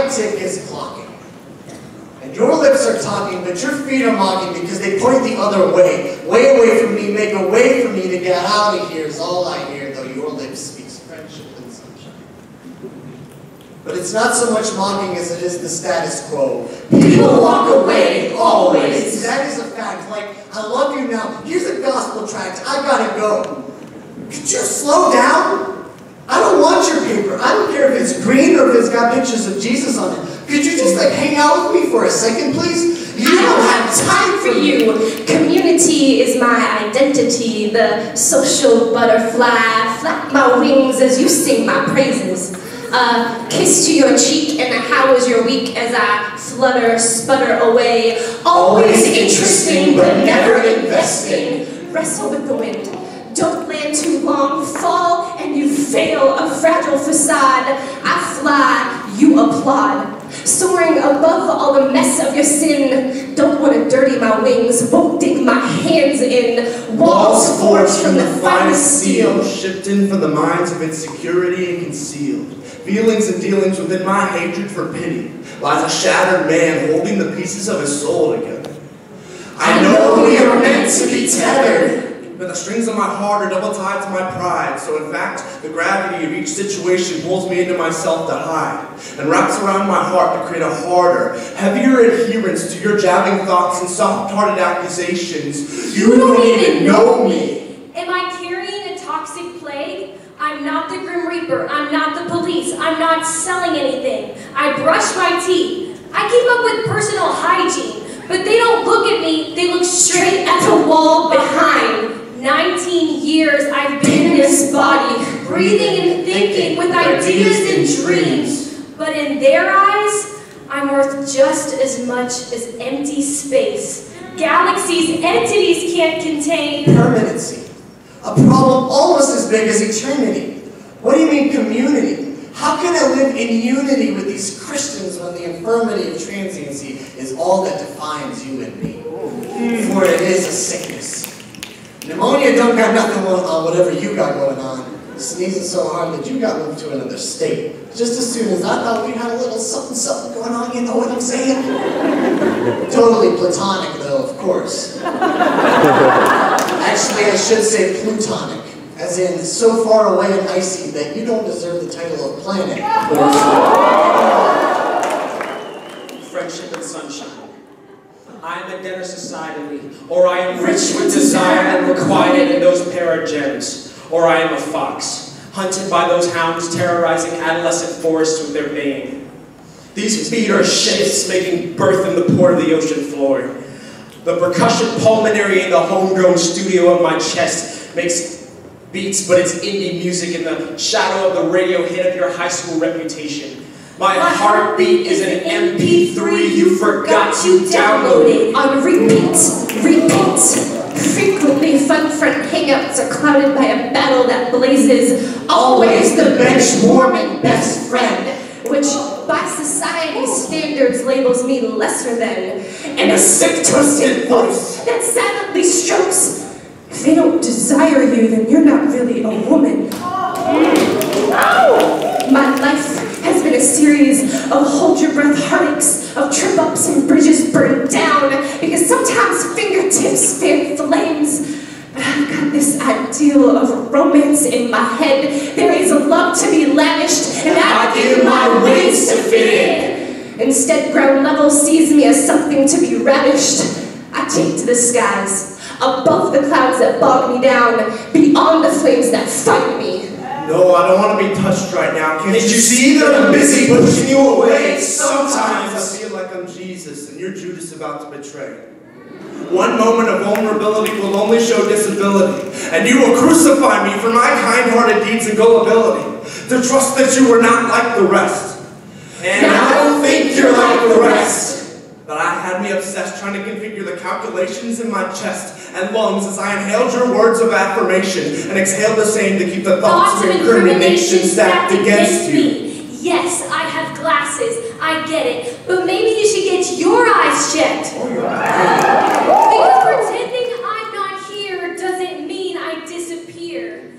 my tick is clocking. And your lips are talking, but your feet are mocking because they point the other way. Way away from me, make a way for me to get out of here is all I hear, though your lips speaks friendship and sunshine. But it's not so much mocking as it is the status quo. People walk away, always. That is a fact. Like, I love you now. Here's a gospel tract. I gotta go. Could you slow down? I don't want your paper. I don't care if it's green or if it's got pictures of Jesus on it. Could you just like hang out with me for a second, please? You don't have time for you. Community is my identity, the social butterfly. Flap my wings as you sing my praises. Kiss to your cheek and how was your week as I flutter, sputter away. Always interesting but never investing. Wrestle with the wind. Don't land too long, fall, and you fail a fragile facade. I fly, you applaud. Soaring above all the mess of your sin. Don't want to dirty my wings, won't dig my hands in. Walls forged from the finest steel. Shipped in from the minds of insecurity and concealed. Feelings and dealings within my hatred for pity. Lies a shattered man holding the pieces of his soul together. I know we are meant to be tethered. But the strings of my heart are double tied to my pride, so in fact, the gravity of each situation pulls me into myself to hide, and wraps around my heart to create a harder, heavier adherence to your jabbing thoughts and soft-hearted accusations. You don't even know me. Am I carrying a toxic plague? I'm not the Grim Reaper, I'm not the police, I'm not selling anything. I brush my teeth. I keep up with personal hygiene, but they don't look at me, they look straight at the wall behind. 19 years I've been in this body, breathing and thinking with ideas and dreams. But in their eyes, I'm worth just as much as empty space. Galaxies, entities can't contain. Permanency. A problem almost as big as eternity. What do you mean community? How can I live in unity with these Christians when the infirmity of transiency is all that defines you and me? For it is a sickness. Pneumonia don't got nothing on whatever you got going on. Sneezing so hard that you got moved to another state. Just as soon as I thought we had a little something going on, you know what I'm saying? Totally platonic though, of course. Actually, I should say plutonic. As in, so far away and icy that you don't deserve the title of planet. Friendship and sunshine. I am a debtor societally, or I am rich with desire and requited in those pair of gems, or I am a fox, hunted by those hounds terrorizing adolescent forests with their baying. These feet are ships making birth in the port of the ocean floor. The percussion pulmonary in the homegrown studio of my chest makes beats, but it's indie music in the shadow of the radio hit of your high school reputation. My heartbeat is an MP3 you forgot to download it. On repeat. Frequently fun-front hangouts are clouded by a battle that blazes. Always the bench-warming best friend, which by society's standards labels me lesser than. And a sick, twisted voice that silently strokes. If they don't desire you, then you're not really a woman. My life has been a series of hold-your-breath heartaches, of trip-ups and bridges burned down, because sometimes fingertips fan flames. But I've got this ideal of romance in my head. There is a love to be lavished, and I give my wings to fit in. Instead, ground level sees me as something to be ravished. I take to the skies, above the clouds that bog me down, beyond the flames that fight me. No, I don't want to be touched right now. Can't you see that I'm busy pushing you away? Sometimes I feel like I'm Jesus and you're Judas about to betray. One moment of vulnerability will only show disability, and you will crucify me for my kind-hearted deeds and gullibility, to trust that you were not like the rest. And I don't think you're like the rest. But I had me obsessed trying to configure the calculations in my chest and lungs as I inhaled your words of affirmation and exhaled the same to keep the thoughts of incrimination stacked against you. Yes, I have glasses, I get it, but maybe you should get your eyes checked. Because pretending I'm not here doesn't mean I disappear.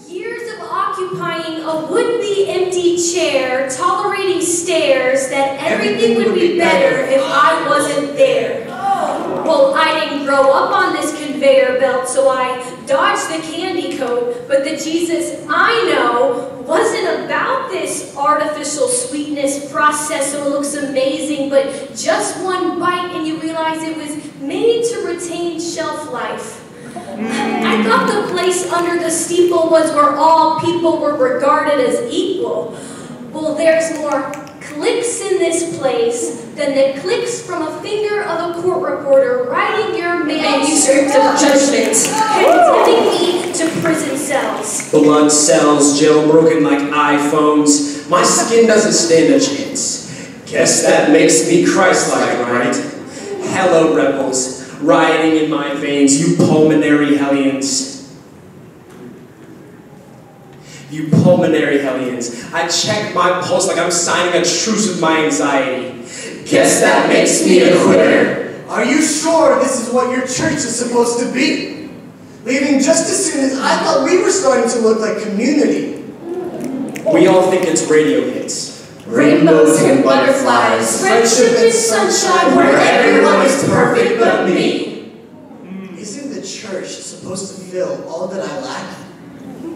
Years of occupying occupying a would-be empty chair, tolerating stares that everything would be better if I wasn't there. Well, I didn't grow up on this conveyor belt, so I dodged the candy coat, but the Jesus I know wasn't about this artificial sweetness processed so it looks amazing, but just one bite and you realize it was made to retain shelf life. I thought the place under the steeple was where all people were regarded as equal. Well, there's more clicks in this place than the clicks from a finger of a court reporter writing your manuscript of judgment and sending me to prison cells. Blood cells, jailbroken like iPhones. My skin doesn't stand a chance. Guess that makes me Christ-like, right? Hello, rebels, rioting in my veins, you pulmonary hellions. You pulmonary hellions. I check my pulse like I'm signing a truce with my anxiety. Guess that makes me a quitter. Are you sure this is what your church is supposed to be? Leaving just as soon as I thought we were starting to look like community. We all think it's radio hits. Rainbows and butterflies, friendship and sunshine, where everyone is perfect but me. Isn't the church supposed to fill all that I lack?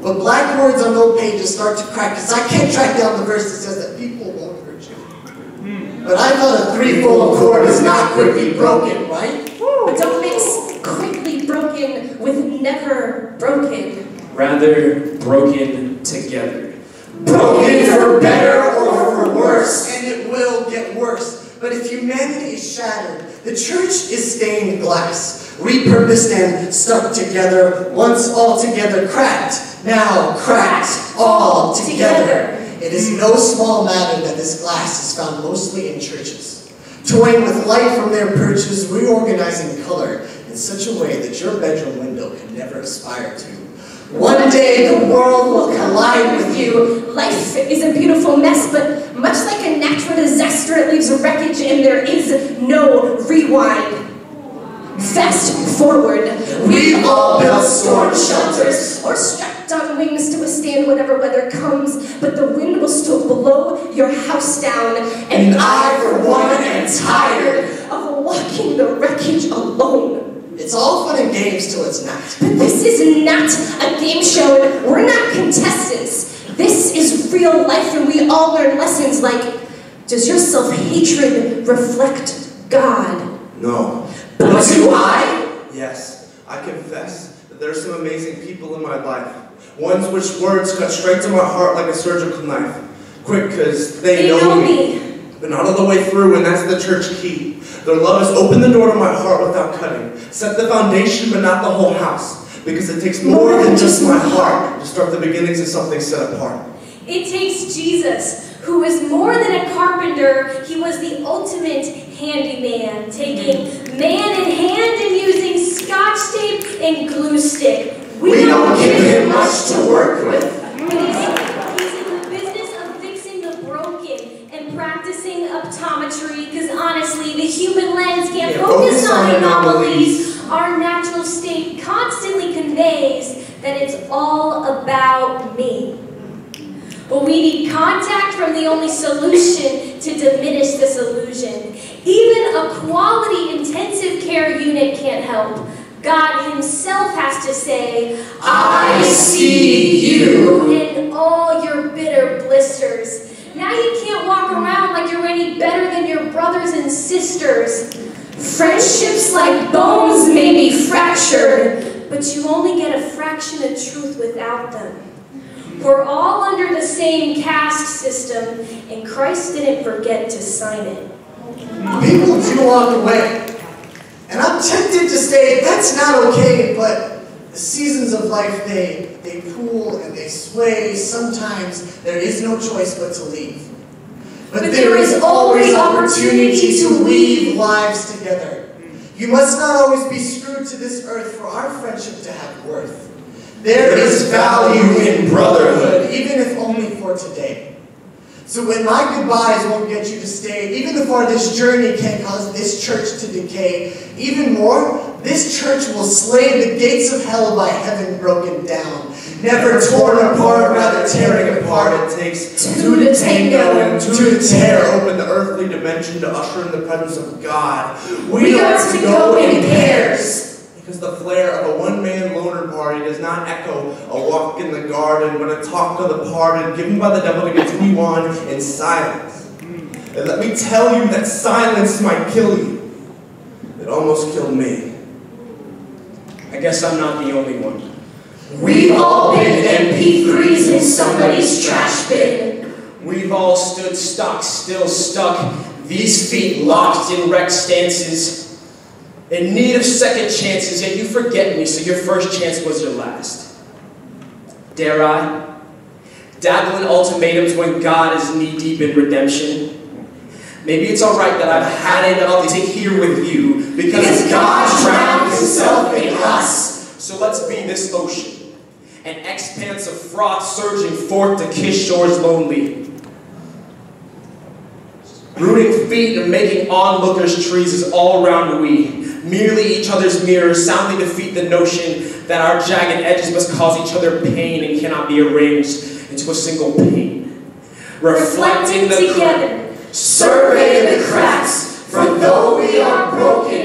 But black words on old pages start to crack because I can't track down the verse that says that people won't hurt you. But I thought a threefold chord is not quickly broken, right? But don't mix quickly broken with never broken. Rather, broken together. Broken for better or for worse. And it will get worse. But if humanity is shattered, the church is stained glass, repurposed and stuck together, once all together cracked. Now cracked all together. It is no small matter that this glass is found mostly in churches, toying with light from their perches, reorganizing color in such a way that your bedroom window can never aspire to. One day the world will collide with you. Life is a beautiful mess, but much like a natural disaster, it leaves wreckage and there is no rewind. Fast forward. We've all built storm shelters or strapped on wings to withstand whatever weather comes, but the wind will still blow your house down. And I, for one, am tired of walking the wreckage alone. It's all fun and games till it's not. But this is not a game show. We're not contestants. This is real life, and we all learn lessons like, does your self-hatred reflect God? No. But do I? Yes, I confess that there are some amazing people in my life. Ones which words cut straight to my heart like a surgical knife. Quick, because they know me. But not all the way through, and that's the church key. Their love has opened the door to my heart without cutting. Set the foundation, but not the whole house. Because it takes more than just my heart to start the beginnings of something set apart. It takes Jesus, who is more than a carpenter. He was the ultimate handyman, taking man in hand and using scotch tape and glue stick. We don't give him much to work with. He's in the business of fixing the broken and practicing optometry, because honestly, the human lens can't focus on anomalies. Our natural state constantly conveys that it's all about me. But we need contact from the only solution to diminish this illusion. Even a quality intensive care unit can't help. God himself has to say, I see you. In all your bitter blisters. Now you can't walk around like you're any better than your brothers and sisters. Friendships like bones may be fractured, but you only get a fraction of truth without them. We're all under the same caste system, and Christ didn't forget to sign it. People do walk away. And I'm tempted to say that's not okay, but the seasons of life, they pool and they sway. Sometimes there is no choice but to leave. But there is always opportunity to weave lives together. You must not always be screwed to this earth for our friendship to have worth. There is value in brotherhood, even if only for today. So when my goodbyes won't get you to stay, even the farthest journey can't cause this church to decay, even more, this church will slay the gates of hell by heaven broken down. Never torn apart, rather tearing apart. It takes two to tango and two to tear open the earthly dimension to usher in the presence of God. We are to go in pairs. Because the flair of a one-man loner party does not echo a walk in the garden, but a talk of the parted, given by the devil to continue on in silence. And let me tell you that silence might kill you. It almost killed me. I guess I'm not the only one. We've all been MP3s in somebody's trash bin. We've all stood stock, still stuck, these feet locked in wrecked stances, in need of second chances, yet you forget me, so your first chance was your last. Dare I? Dabble in ultimatums when God is knee-deep in redemption. Maybe it's alright that I've had enough to here with you, because God drowned himself in us. So let's be this ocean, an expanse of froth surging forth to kiss shores lonely. Rooting feet and making onlookers trees is all round we, merely each other's mirrors, soundly defeat the notion that our jagged edges must cause each other pain and cannot be arranged into a single pane. Reflecting together, survey the cracks, for though we are broken